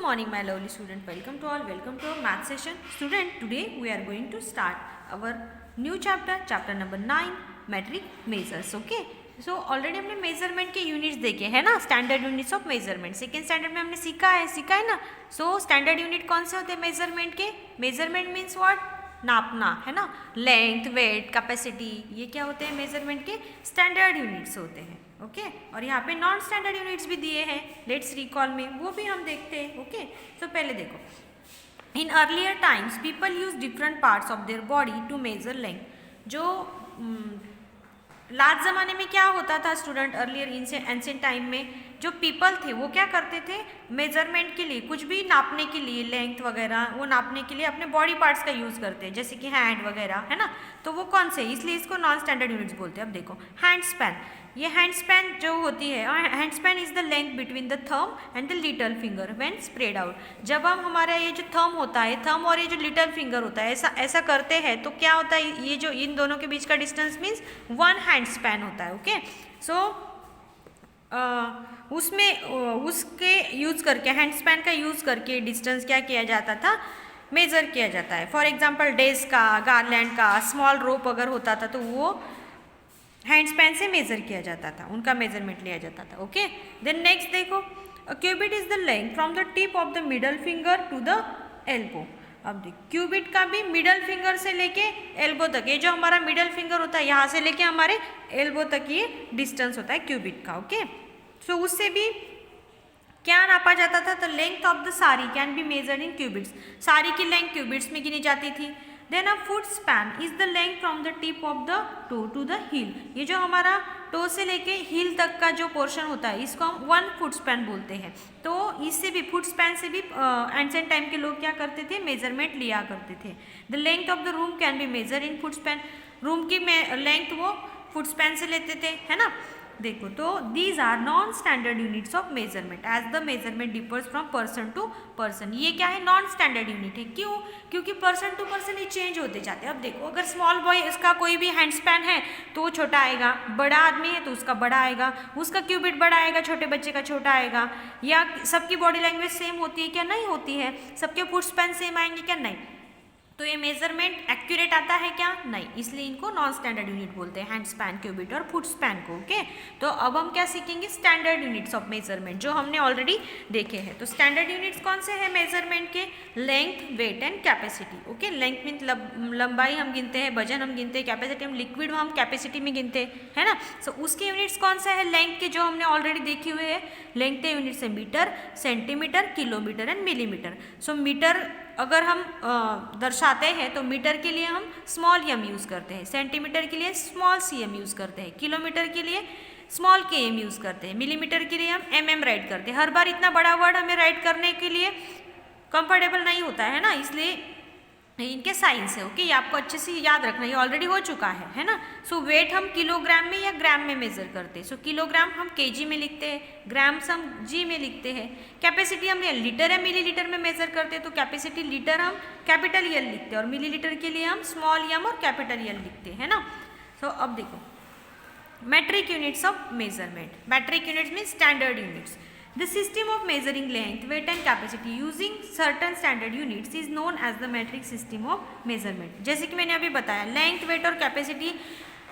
morning, my lovely student. Welcome to all. Welcome to our math session. Student, today we are going to start our new chapter, chapter number 9, metric measures. Okay. So already हमने measurement के units देखे हैं ना, standard units of measurement. Second standard में हमने सीखा है ना. सो स्टैंडर्ड यूनिट कौन से होते हैं मेजरमेंट के? Measurement means what? नापना, है ना. लेंथ, वेट, कैपेसिटी, ये क्या होते हैं मेजरमेंट के? स्टैंडर्ड यूनिट्स होते हैं. ओके और यहाँ पे नॉन स्टैंडर्ड यूनिट्स भी दिए हैं. लेट्स रिकॉल में वो भी हम देखते हैं. ओके तो पहले देखो, in earlier times people use different parts of their body to measure length. जो लास्ट ज़माने में क्या होता था स्टूडेंट, अर्लियर एंशिएंट टाइम में जो पीपल थे वो क्या करते थे, मेजरमेंट के लिए, कुछ भी नापने के लिए, लेंथ वगैरह वो नापने के लिए अपने बॉडी पार्ट्स का यूज़ करते हैं, जैसे कि हैंड वगैरह, है ना. तो वो कौन से, इसलिए इसको नॉन स्टैंडर्ड यूनिट्स बोलते हैं. अब देखो हैंड स्पैन, ये हैंड स्पैन जो होती है, hand span is the length between the thumb and the little finger when spread out. जब हम हमारा ये जो थंब होता है, थंब और ये जो लिटल फिंगर होता है, ऐसा करते हैं तो क्या होता है, ये जो इन दोनों के बीच का डिस्टेंस मीन्स 1 हैंड स्पैन होता है. ओके सो उसमें उसके यूज़ करके, हैंड स्पैन का यूज़ करके डिस्टेंस क्या किया जाता था, मेज़र किया जाता है. फॉर एग्जांपल डेज का, गारलैंड का, स्मॉल रोप अगर होता था तो वो हैंड स्पैन से मेज़र किया जाता था, उनका मेजरमेंट लिया जाता था. ओके देन नेक्स्ट देखो, cubit is the length from the tip of the middle finger to the elbow. अब देख क्यूबिट का भी मिडल फिंगर से लेके एल्बो तक, ये जो हमारा मिडल फिंगर होता है यहाँ से लेके हमारे एल्बो तक ये डिस्टेंस होता है क्यूबिट का. ओके सो उससे भी क्या नापा जाता था, the length of the sari can be measured in cubits. Sari की लेंथ क्यूबिट्स में गिनी जाती थी. Then a foot span is the length from the tip of the toe to the heel. ये जो हमारा टो से लेके हील तक का जो पोर्शन होता है इसको हम 1 फुट स्पैन बोलते हैं. तो इससे भी, फुट स्पैन से भी एंशिएंट टाइम के लोग क्या करते थे, मेजरमेंट लिया करते थे. The length of the room can be measure in foot span. Room की लेंथ वो फुट स्पैन से लेते थे, है ना. देखो तो these are non standard units of measurement as the measurement differs from person to person. ये क्या है, नॉन स्टैंडर्ड यूनिट है. क्यों? क्योंकि पर्सन टू पर्सन ये चेंज होते जाते हैं. अब देखो अगर स्मॉल बॉय, इसका कोई भी हैंड स्पैन है तो वो छोटा आएगा, बड़ा आदमी है तो उसका बड़ा आएगा, उसका क्यूबिट बड़ा आएगा, छोटे बच्चे का छोटा आएगा. या सबकी बॉडी लैंग्वेज सेम होती है क्या? नहीं होती है. सबके फुट स्पैन सेम आएंगे क्या? नहीं. तो ये मेजरमेंट एक्यूरेट आता है क्या? नहीं. इसलिए इनको नॉन स्टैंडर्ड यूनिट बोलते हैं, हैंड स्पैन, क्यूबिट और फुट स्पैन को. ओके तो अब हम क्या सीखेंगे, स्टैंडर्ड यूनिट्स ऑफ मेजरमेंट जो हमने ऑलरेडी देखे हैं. तो स्टैंडर्ड यूनिट्स कौन से हैं मेजरमेंट के? Length, weight and capacity. Okay length mean लंबाई हम गिनते हैं, वजन हम गिनते हैं, कैपेसिटी हम लिक्विड हम कैपेसिटी में गिनते हैं, है ना. सो उसके यूनिट्स कौन सा है? लेंथ के जो हमने ऑलरेडी देखे हुए हैं. लेंथ के यूनिट्स है metre, centimetre, kilometre and millimetre. So metre अगर हम दर्शाते हैं तो मीटर के लिए हम स्मॉल एम यूज़ करते हैं, सेंटीमीटर के लिए स्मॉल सी एम यूज़ करते हैं, किलोमीटर के लिए स्मॉल के एम यूज़ करते हैं, मिलीमीटर के लिए हम एम एम राइट करते हैं. हर बार इतना बड़ा वर्ड हमें राइट करने के लिए कंफर्टेबल नहीं होता है ना, इसलिए इनके साइंस है. ओके ये आपको अच्छे से याद रखना, ये ऑलरेडी हो चुका है ना. सो वेट हम किलोग्राम में या ग्राम में मेजर करते हैं. सो किलोग्राम हम केजी में लिखते हैं, ग्राम्स हम जी में लिखते हैं. कैपेसिटी हम लीटर या मिलीलीटर में मेजर करते हैं, तो कैपेसिटी लीटर हम कैपिटल यल लिखते हैं और मिलीलीटर के लिए हम स्मॉल एम और कैपिटल यल लिखते हैं ना. सो अब देखो metric units of measurement. Metric units means standard units. The system of measuring length, weight and capacity using certain standard units is known as the metric system of measurement. जैसे कि मैंने अभी बताया, लेंथ, वेट और capacity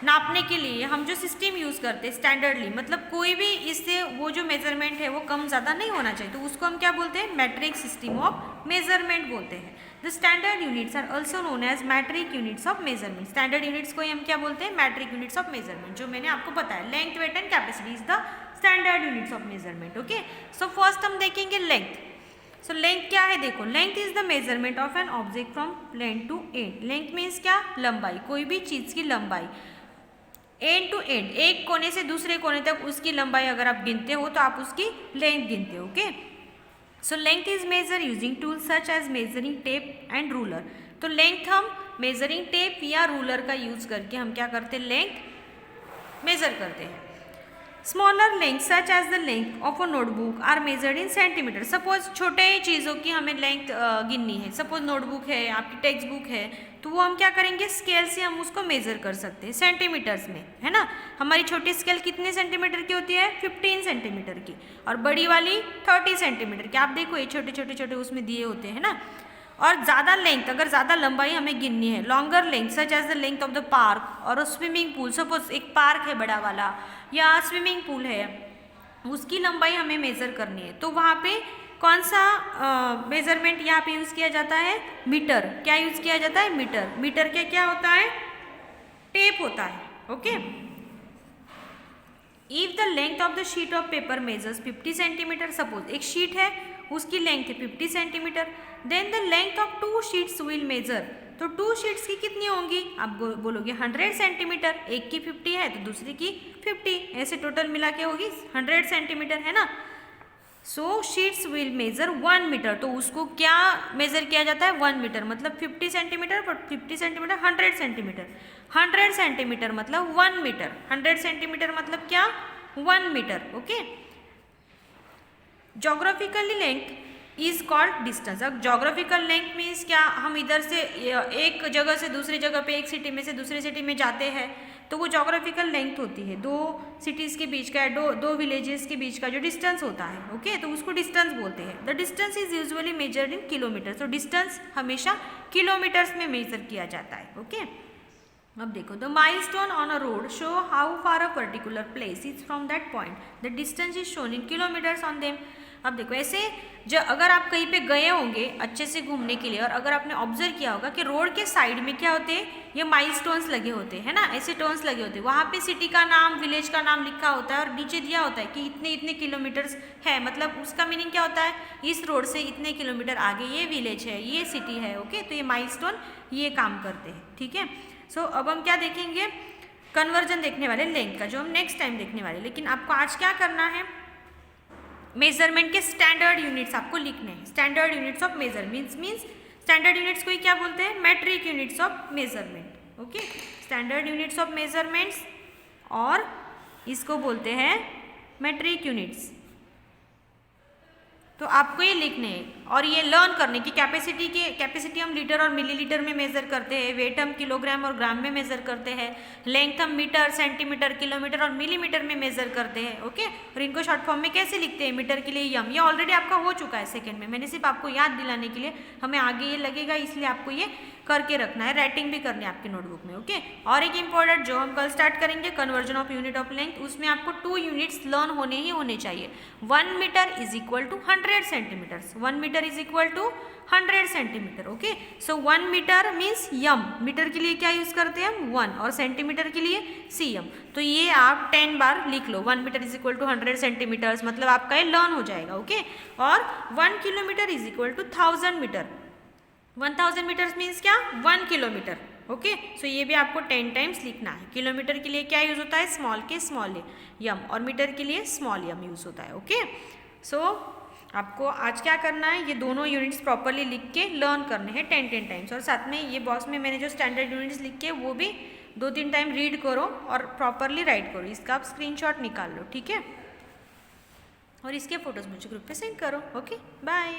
नापने के लिए हम जो सिस्टम यूज़ करते हैं स्टैंडर्डली, मतलब कोई भी इससे वो जो मेजरमेंट है वो कम ज़्यादा नहीं होना चाहिए, तो उसको हम क्या बोलते हैं, मेट्रिक सिस्टम ऑफ मेजरमेंट बोलते हैं. The standard units are also known as metric units of measurement. Standard units को हम क्या बोलते हैं, मैट्रिक यूनिट्स ऑफ मेजरमेंट. जो मैंने आपको बताया, length, weight and capacity is the standard units of measurement. Okay so first हम देखेंगे लेंथ. सो लेंथ क्या है, देखो length is the measurement of an object from end to end. Length means क्या, लंबाई, कोई भी चीज़ की लंबाई, एंड टू एंड, एक कोने से दूसरे कोने तक उसकी लंबाई अगर आप गिनते हो तो आप उसकी लेंथ गिनते हो. Okay so length is measure using tools such as measuring tape and ruler. तो लेंथ हम मेजरिंग टेप या रूलर का यूज करके हम क्या करते हैं, लेंथ मेजर करते हैं. Smaller length such as the length of a notebook are measured in centimetre. Suppose छोटे चीज़ों की हमें लेंथ गिननी है, सपोज नोटबुक है, आपकी टेक्स्ट बुक है, तो वो हम क्या करेंगे, स्केल से हम उसको मेजर कर सकते हैं सेंटीमीटर्स में, है ना। हमारी छोटी स्केल कितने सेंटीमीटर की होती है, 15 सेंटीमीटर की, और बड़ी वाली 30 सेंटीमीटर की। आप देखो ये छोटे छोटे छोटे उसमें दिए होते हैं ना। और ज़्यादा लेंथ, अगर ज़्यादा लंबाई हमें गिननी है, longer length such as the length of the park और स्विमिंग पूल। सपोज एक पार्क है बड़ा वाला या स्विमिंग पूल है, उसकी लंबाई हमें मेज़र करनी है, तो वहाँ पे कौन सा मेजरमेंट यहाँ पे यूज़ किया जाता है, मीटर। क्या यूज़ किया जाता है, मीटर। मीटर क्या क्या होता है, टेप होता है, okay. If the length of the sheet of paper measures 50 centimetre, suppose एक शीट है उसकी लेंथ है 50 centimetre, then the length of 2 sheets will measure, तो 2 शीट्स की कितनी होंगी, आप बोलोगे 100 सेंटीमीटर, एक की 50 है तो दूसरी की 50, ऐसे टोटल मिला के होगी 100 सेंटीमीटर, है ना। सो शीट्स विल मेजर 1 मीटर, तो उसको क्या मेजर किया जाता है, 1 मीटर, मतलब 50 centimetre, but 50 centimetre 100 centimetre, 100 centimetre मतलब 1 मीटर, 100 सेंटीमीटर मतलब क्या, 1 metre, okay. Geographically length is called distance. अब जोग्राफिकल लेंथ मीन्स क्या, हम इधर से एक जगह से दूसरी जगह पे, एक सिटी में से दूसरी सिटी में जाते हैं, तो वो जोग्राफिकल लेंथ होती है, 2 सिटीज़ के बीच का, दो विलेजेस के बीच का जो डिस्टेंस होता है, ओके, तो उसको डिस्टेंस बोलते हैं। The distance is usually measured in kilometre, तो डिस्टेंस हमेशा किलोमीटर्स में मेजर किया जाता है, ओके। अब देखो, the milestone on a road show how far a particular place is from that point, the distance is shown in kilometres on them. अब देखो ऐसे, जो अगर आप कहीं पे गए होंगे अच्छे से घूमने के लिए, और अगर आपने ऑब्जर्व किया होगा कि रोड के साइड में क्या होते हैं, ये माइलस्टोन्स लगे होते हैं, है ना, ऐसे टोन्स लगे होते हैं, वहाँ पे सिटी का नाम, विलेज का नाम लिखा होता है, और नीचे दिया होता है कि इतने इतने किलोमीटर्स है, मतलब उसका मीनिंग क्या होता है, इस रोड से इतने किलोमीटर आगे ये विलेज है, ये सिटी है, ओके। तो ये माइलस्टोन ये काम करते हैं, ठीक है। सो अब हम क्या देखेंगे, कन्वर्जन देखने वाले लेंथ का, जो हम नेक्स्ट टाइम देखने वाले। लेकिन आपको आज क्या करना है, मेजरमेंट के स्टैंडर्ड यूनिट्स आपको लिखने हैं। Standard units of measurements means, standard units को ही क्या बोलते हैं, metric units of measurement, okay. Standard units of measurements, और इसको बोलते हैं मैट्रिक यूनिट्स। तो आपको ये लिखने हैं और ये लर्न करने की कैपेसिटी हम लीटर और मिलीलीटर में मेजर करते हैं, वेट हम किलोग्राम और ग्राम में मेजर करते हैं, लेंथ हम मीटर, सेंटीमीटर, किलोमीटर और मिलीमीटर में मेजर करते हैं, ओके। और इनको शॉर्ट फॉर्म में कैसे लिखते हैं, मीटर के लिए यम, ये ऑलरेडी आपका हो चुका है सेकंड में, मैंने सिर्फ आपको याद दिलाने के लिए, हमें आगे ये लगेगा इसलिए आपको ये करके रखना है, राइटिंग भी करनी है आपकी नोटबुक में, ओके। और एक इंपॉर्टेंट जो हम कल स्टार्ट करेंगे, conversion of unit of length, उसमें आपको 2 यूनिट्स लर्न होने ही होने चाहिए। 1 metre is equal to 100 centimetres, 1 metre is equal to 100 centimetre, okay. So 1 metre means यम, मीटर के लिए क्या यूज करते हैं हम 1, और सेंटीमीटर के लिए cm। तो ये आप 10 बार लिख लो, 1 metre is equal to 100 centimetres, मतलब आपका ये लर्न हो जाएगा, ओके। और 1 kilometre is equal to 1000 metre, 1000 metres means क्या, 1 किलोमीटर, ओके। सो ये भी आपको 10 टाइम्स लिखना है। किलोमीटर के लिए क्या यूज होता है, स्मॉल के स्मॉल यम, और मीटर के लिए स्मॉल यम यूज होता है, ओके। सो आपको आज क्या करना है, ये दोनों यूनिट्स प्रॉपरली लिख के लर्न करने हैं 10 टाइम्स, और साथ में ये बॉक्स में मैंने जो स्टैंडर्ड यूनिट्स लिखे वो भी 2-3 टाइम रीड करो और प्रॉपरली राइट करो, इसका आप स्क्रीनशॉट निकाल लो, ठीक है। और इसके फोटोज मुझे ग्रुप पे सेंड करो, ओके, बाय।